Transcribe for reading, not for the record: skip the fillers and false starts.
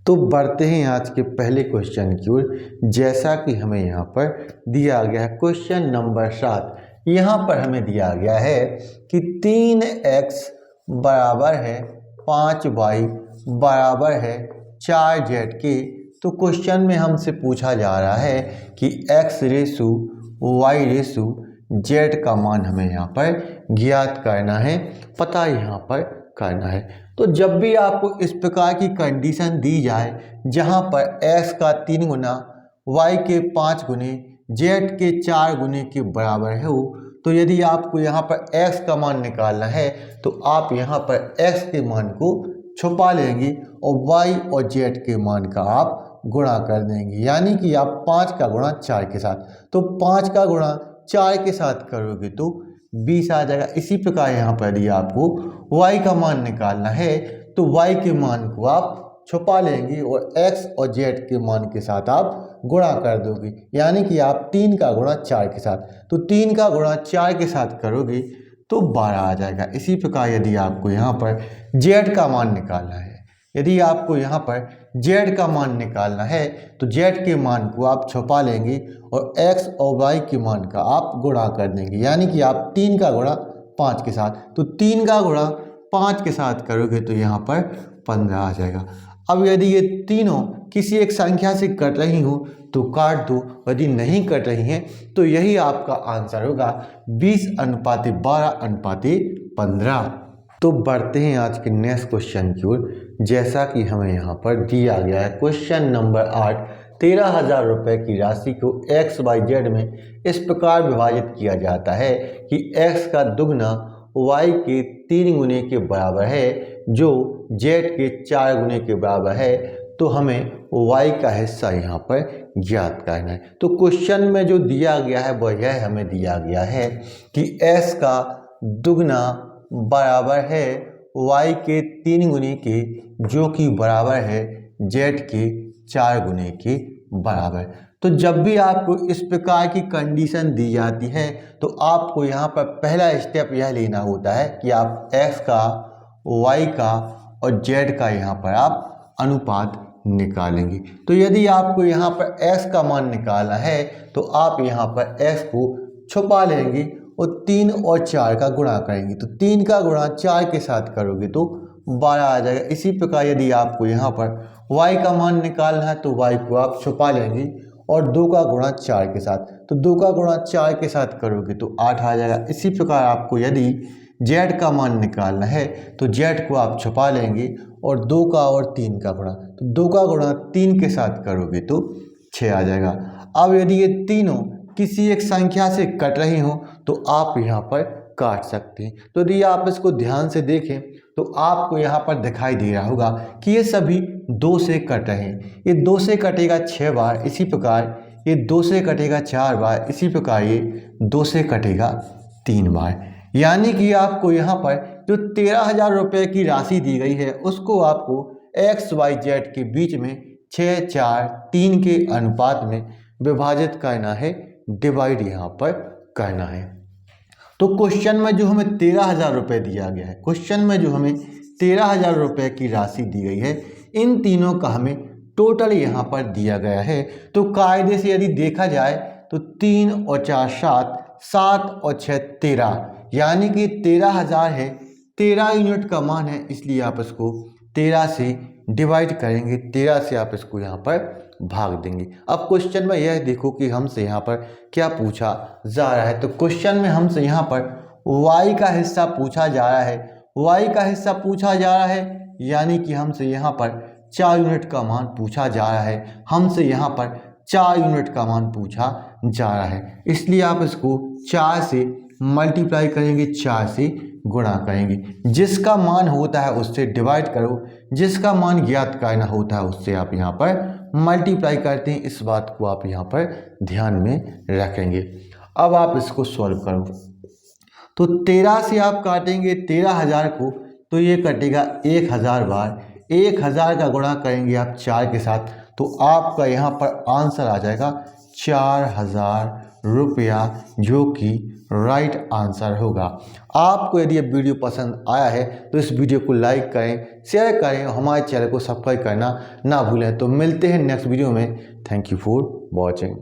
तो बढ़ते हैं आज के पहले क्वेश्चन की ओर। जैसा कि हमें यहाँ पर दिया गया है क्वेश्चन नंबर 7। यहाँ पर हमें दिया गया है कि 3x बराबर है 5y बराबर है 4z के। तो क्वेश्चन में हमसे पूछा जा रहा है कि x Reshu y Reshu z का मान हमें यहाँ पर ज्ञात करना है, पता यहाँ पर करना है। तो जब भी आपको इस प्रकार की कंडीशन दी जाए जहां पर x का 3 गुना y के 5 गुने z के 4 गुने के बराबर है हो, तो यदि आपको यहाँ पर x का मान निकालना है तो आप यहाँ पर x के मान को छुपा लेंगे और y और z के मान का आप गुणा कर देंगे, यानी कि आप 5 का गुणा 4 के साथ, तो 5 का गुणा 4 के साथ करोगे तो 20 आ जाएगा। इसी प्रकार यहाँ पर यदि आपको y का मान निकालना है तो y के मान को आप छुपा लेंगे और x और z के मान के साथ आप गुणा कर दोगे, यानी कि आप 3 का गुणा 4 के साथ, तो 3 का गुणा 4 के साथ करोगे तो 12 आ जाएगा। इसी प्रकार यदि आपको यहाँ पर z का मान निकालना है, यदि आपको यहाँ पर z का मान निकालना है तो z के मान को आप छुपा लेंगे और x और y के मान का आप गुणा कर देंगे, यानी कि आप 3 का गुणा 5 के साथ, तो 3 का गुणा 5 के साथ करोगे तो यहाँ पर 15 आ जाएगा। अब यदि ये तीनों किसी एक संख्या से कट रही हो तो काट दो, यदि नहीं कट रही हैं तो यही आपका आंसर होगा 20:12:15। तो बढ़ते हैं आज के नेक्स्ट क्वेश्चन की ओर। जैसा कि हमें यहाँ पर दिया गया है क्वेश्चन नंबर 8, 13,000 रुपये की राशि को x y z में इस प्रकार विभाजित किया जाता है कि x का दुगना y के 3 गुने के बराबर है जो z के 4 गुने के बराबर है, तो हमें y का हिस्सा यहाँ पर ज्ञात करना है। तो क्वेश्चन में जो दिया गया है वह यह हमें दिया गया है कि s का दुगना बराबर है y के 3 गुने के जो कि बराबर है z के 4 गुने के बराबर। तो जब भी आपको इस प्रकार की कंडीशन दी जाती है तो आपको यहाँ पर पहला स्टेप यह लेना होता है कि आप x का y का और z का यहाँ पर आप अनुपात निकालेंगे। तो यदि आपको यहाँ पर x का मान निकालना है तो आप यहाँ पर x को छुपा लेंगे और 3 और 4 का गुणा करेंगे, तो 3 का गुणा 4 के साथ करोगे तो 12 आ जाएगा। इसी प्रकार यदि आपको यहाँ पर y का मान निकालना है तो y को आप छुपा लेंगे और 2 का गुणा 4 के साथ, तो 2 का गुणा 4 के साथ करोगे तो 8 आ जाएगा। इसी प्रकार आपको यदि z का मान निकालना है तो z को आप छुपा लेंगे और 2 का और 3 का गुणा, तो 2 का गुणा 3 के साथ करोगे तो 6 आ जाएगा। अब यदि ये तीनों किसी एक संख्या से कट रही हो तो आप यहाँ पर काट सकते हैं। तो यदि आप इसको ध्यान से देखें तो आपको यहाँ पर दिखाई दे रहा होगा कि ये सभी 2 से कट रहे हैं। ये 2 से कटेगा 6 बार, इसी प्रकार ये 2 से कटेगा 4 बार, इसी प्रकार ये 2 से कटेगा 3 बार। यानी कि आपको यहाँ पर जो 13,000 रुपये की राशि दी गई है उसको आपको x y z के बीच में 6 4 3 के अनुपात में विभाजित करना है, डिवाइड यहाँ पर करना है। तो क्वेश्चन में जो हमें 13,000 रुपये दिया गया है, क्वेश्चन में जो हमें 13,000 रुपये की राशि दी गई है, इन तीनों का हमें टोटल यहाँ पर दिया गया है। तो कायदे से यदि देखा जाए तो 3 और 4 7, 7 और 6 13, यानी कि 13,000 है, 13 यूनिट का मान है, इसलिए आप इसको 13 से डिवाइड करेंगे, 13 से आप इसको यहाँ पर भाग देंगे। अब क्वेश्चन में यह देखो कि हमसे यहाँ पर क्या पूछा जा रहा है। तो क्वेश्चन में हमसे यहाँ पर y का हिस्सा पूछा जा रहा है, y का हिस्सा पूछा जा रहा है, यानी कि हमसे यहाँ पर 4 यूनिट का मान पूछा जा रहा है, हमसे यहाँ पर 4 यूनिट का मान पूछा जा रहा है, इसलिए आप इसको 4 से मल्टीप्लाई करेंगे, 4 से गुणा करेंगे, जिसका मान होता है उससे डिवाइड करो, जिसका ज्ञात ज्ञात करना होता है उससे आप यहाँ पर मल्टीप्लाई करते हैं। इस बात को आप यहाँ पर ध्यान में रखेंगे। अब आप इसको सॉल्व करो, तो 13 से आप काटेंगे 13,000 को तो ये कटेगा 1,000 बार, 1,000 का गुणा करेंगे आप 4 के साथ तो आपका यहाँ पर आंसर आ जाएगा 4,000 रुपया, जो कि राइट आंसर होगा। आपको यदि ये वीडियो पसंद आया है तो इस वीडियो को लाइक करें, शेयर करें, हमारे चैनल को सब्सक्राइब करना ना भूलें। तो मिलते हैं नेक्स्ट वीडियो में। Thank you for watching.